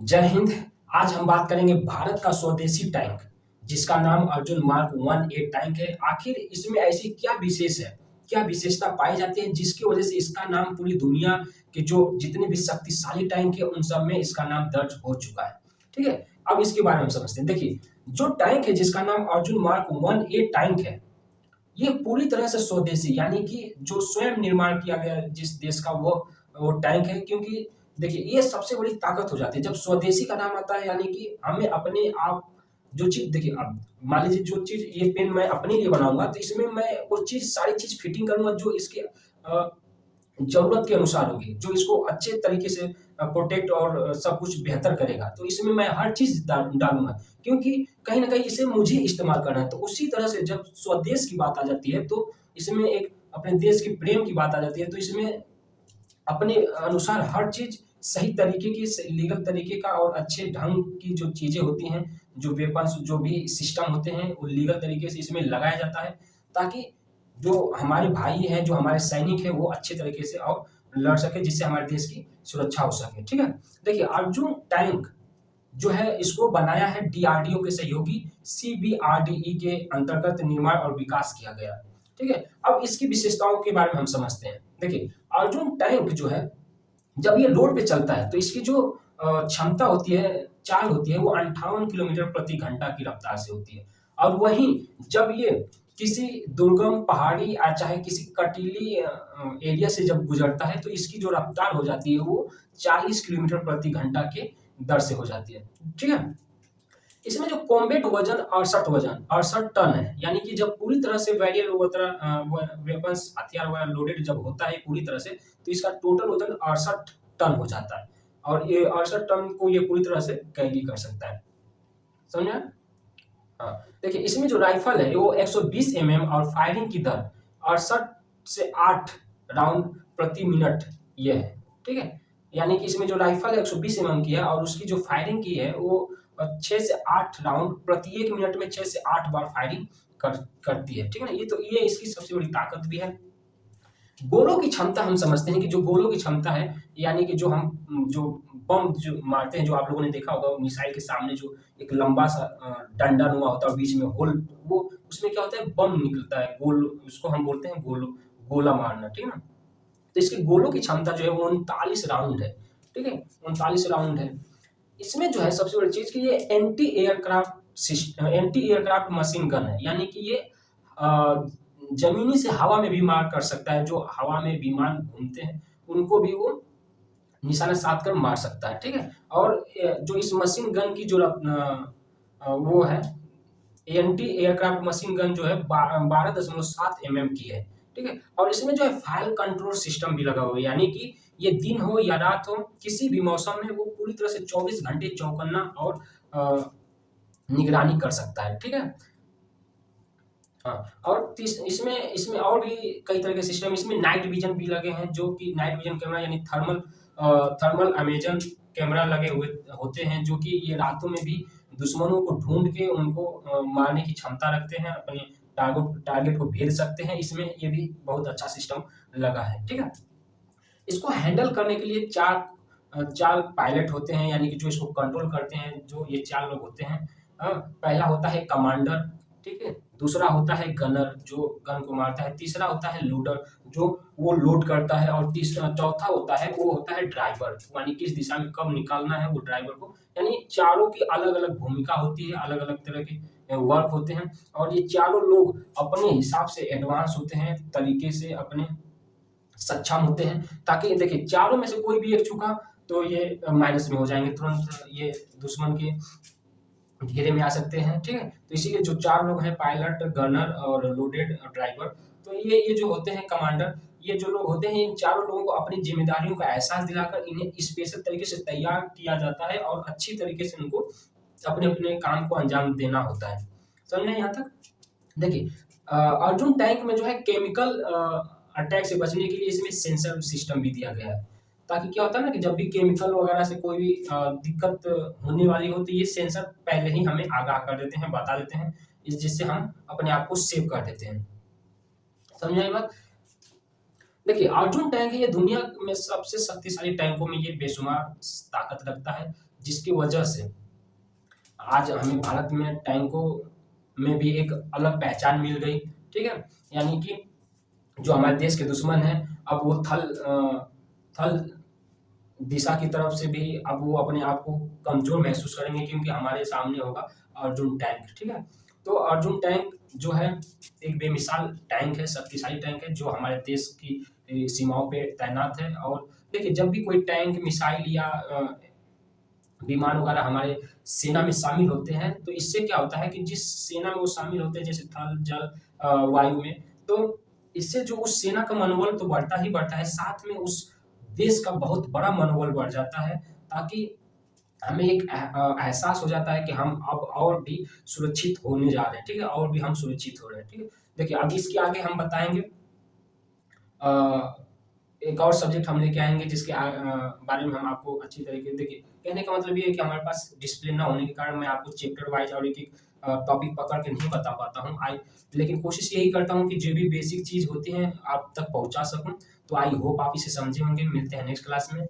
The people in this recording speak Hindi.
जय हिंद। आज हम बात करेंगे भारत का स्वदेशी टैंक जिसका नाम अर्जुन मार्क 1A टैंक है। आखिर इसमें ऐसी क्या विशेष है, क्या विशेषता पाई जाती है जिसकी वजह से इसका नाम पूरी दुनिया के जो जितने भी शक्तिशाली टैंक है उन सब में इसका नाम दर्ज हो चुका है। ठीक है, अब इसके बारे में हम समझते हैं। देखिए, जो टैंक है जिसका नाम अर्जुन मार्क 1A टैंक है, ये पूरी तरह से स्वदेशी यानी कि जो स्वयं निर्माण किया गया जिस देश का वो टैंक है। क्योंकि देखिए, ये सबसे बड़ी ताकत हो जाती है जब स्वदेशी का नाम आता है, यानी कि हमें अपने आप जो चीज, देखिए अब मान लीजिए जो चीज ये पेन मैं अपने लिए बनाऊंगा तो इसमें मैं वो चीज सारी चीज फिटिंग करूंगा जो इसके जरूरत के अनुसार होगी, जो इसको अच्छे तरीके से प्रोटेक्ट और सब कुछ बेहतर करेगा। तो इसमें मैं हर चीज डालूंगा क्योंकि कहीं ना कहीं इसे मुझे इस्तेमाल करना है। तो उसी तरह से जब स्वदेश की बात आ जाती है तो इसमें एक अपने देश के प्रेम की बात आ जाती है। तो इसमें अपने अनुसार हर चीज सही तरीके की, लीगल तरीके का और अच्छे ढंग की जो चीजें होती हैं, जो वेपन्स, जो भी सिस्टम होते हैं वो लीगल तरीके से इसमें लगाया जाता है ताकि जो हमारे भाई हैं, जो हमारे सैनिक हैं, वो अच्छे तरीके से और लड़ सके, जिससे हमारे देश की सुरक्षा हो सके। ठीक है, देखिए अर्जुन टैंक जो है इसको बनाया है डीआरडीओ के सहयोगी सीबीआरडीई के अंतर्गत निर्माण और विकास किया गया। ठीक है, अब इसकी विशेषताओं के बारे में हम समझते हैं। देखिए, अर्जुन टैंक जो है जब ये रोड पे चलता है तो इसकी जो क्षमता होती है, चाल होती है, वो 58 किलोमीटर प्रति घंटा की रफ्तार से होती है। और वहीं जब ये किसी दुर्गम पहाड़ी या चाहे किसी कटीली एरिया से जब गुजरता है तो इसकी जो रफ्तार हो जाती है वो 40 किलोमीटर प्रति घंटा के दर से हो जाती है। ठीक है, इसमें जो कॉम्बैट वजन 68 टन है, यानी कि जब पूरी तरह से वैरियर वेपन्स, हथियार वगैरह लोडेड जब होता है पूरी तरह से तो इसका टोटल वजन 68 टन हो जाता है। और ये 68 टन को ये पूरी तरह से कैरी कर सकता है। समझे? हाँ, देखिए इसमें जो राइफल है वो 120 mm और फायरिंग की दर 68 से 8 राउंड प्रति मिनट ये है। ठीक है, यानी कि इसमें जो राइफल है 120 mm की है और उसकी जो फायरिंग की है वो 6 से 8 राउंड प्रति 1 मिनट में 6 से 8 बार फायरिंग करती है। ठीक है ना, ये इसकी सबसे बड़ी ताकत भी है। गोलों की क्षमता हम समझते हैं कि जो गोलों की क्षमता है, यानी कि जो हम जो बम जो मारते हैं, जो आप लोगों ने देखा होगा मिसाइल के सामने जो एक लंबा सा डंडा नुमा होता है और बीच में होल, वो उसमें क्या होता है, बम निकलता है गोल, उसको हम बोलते हैं गोला मारना। ठीक है ना, तो इसके गोलों की क्षमता जो है वो 39 राउंड है। ठीक है, 39 राउंड है। इसमें जो है सबसे बड़ी चीज कि ये एंटी एयरक्राफ्ट मशीन गन है, यानी कि ये जमीनी से हवा में भी मार कर सकता है। जो हवा में विमान घूमते हैं उनको भी वो निशाना साध कर मार सकता है। ठीक है, और जो इस मशीन गन की जो वो है एंटी एयरक्राफ्ट मशीन गन जो है 12.7 mm की है। ठीक है, और इसमें जो है फायर कंट्रोल सिस्टम भी लगा हुआ है, यानी कि ये दिन हो या रात हो, किसी भी मौसम में वो पूरी तरह से 24 घंटे चौकन्ना और निगरानी कर सकता है। ठीक है, हाँ, और इसमें इसमें और भी कई तरह के सिस्टम, इसमें नाइट विजन भी लगे हैं, जो कि नाइट विजन कैमरा यानी थर्मल अमेजन कैमरा लगे हुए होते हैं, जो कि ये रातों में भी दुश्मनों को ढूंढ के उनको मारने की क्षमता रखते हैं, अपने टारगेट को भेज सकते हैं। इसमें ये भी बहुत अच्छा सिस्टम लगा है। ठीक है, इसको हैंडल करने के लिए चार पायलट होते हैं, यानी कि जो इसको कंट्रोल करते हैं, जो ये 4 लोग होते हैं। पहला होता है कमांडर, ठीक है, दूसरा होता है गनर जो गन को मारता है, तीसरा होता है लोडर जो वो लोड करता है, और चौथा होता है वो होता है ड्राइवर, यानी किस दिशा में कब निकालना है वो ड्राइवर को। यानी चारों की अलग अलग भूमिका होती है, अलग अलग तरह के वर्क होते हैं, और ये चारों लोग अपने हिसाब से एडवांस होते हैं, तरीके से अपने सक्षम होते हैं, ताकि देखिए चारों में से कोई भी एक चुका तो ये माइनस में हो जाएंगे, तुरंत ये दुश्मन के घेरे में आ सकते हैं। ठीक है, तो इसीलिए जो 4 लोग हैं, पायलट, गनर और लोडेड ड्राइवर, तो ये जो होते हैं कमांडर, ये जो लोग होते हैं, इन चारों लोगों को अपनी जिम्मेदारियों का एहसास दिलाकर इन्हें स्पेशल तरीके से तैयार किया जाता है और अच्छी तरीके से उनको अपने अपने काम को अंजाम देना होता है। समझे यहाँ तक? देखिए, अर्जुन टैंक में जो है केमिकल अटैक से बचने के लिए इसमें सेंसर सिस्टम भी दिया गया है, ताकि क्या होता है ना कि जब भी केमिकल वगैरह से कोई भी दिक्कत होने वाली हो तो ये सेंसर पहले ही हमें आगाह कर देते हैं, बता देते हैं, जिससे हम अपने आप को सेव कर देते हैं। समझे ये बात? देखिए, अर्जुन टैंक है ये दुनिया में सबसे शक्तिशाली टैंकों में ये बेशुमार ताकत रखता है। जिसकी वजह से आज हमें भारत में टैंकों में भी एक अलग पहचान मिल गई। ठीक है, यानी कि जो हमारे देश के दुश्मन हैं, अब वो थल दिशा की तरफ से भी अब वो अपने आप को कमजोर महसूस करेंगे, क्योंकि हमारे सामने होगा अर्जुन टैंक। ठीक है, तो अर्जुन टैंक जो है एक बेमिसाल टैंक है, शक्तिशाली टैंक है, जो हमारे देश की सीमाओं पे तैनात है। और देखिए, जब भी कोई टैंक, मिसाइल या विमान वगैरह हमारे सेना में शामिल होते हैं, तो इससे क्या होता है कि जिस सेना में वो शामिल होते हैं, जैसे थल, जल, वायु में, तो इससे जो उस सेना का मनोबल तो बढ़ता ही बढ़ता है, साथ में उस देश का बहुत बड़ा मनोबल बढ़ जाता है, ताकि हमें एक एहसास हो जाता है कि हम अब और भी सुरक्षित होने जा रहे हैं। ठीक है, और भी हम सुरक्षित हो रहे हैं। ठीक है, देखिए अब इसके आगे हम बताएंगे एक और सब्जेक्ट हम लेके आएंगे, जिसके बारे में हम आपको अच्छी तरीके से, देखिए कहने का मतलब ये है कि हमारे पास डिसिप्लिन ना होने के कारण मैं आपको चैप्टर वाइज और एक एक टॉपिक पकड़ के नहीं बता पाता हूँ। लेकिन कोशिश यही करता हूँ कि जो भी बेसिक चीज़ होती हैं आप तक पहुँचा सकूँ। तो आई होप आप इसे समझे होंगे। मिलते हैं नेक्स्ट क्लास में।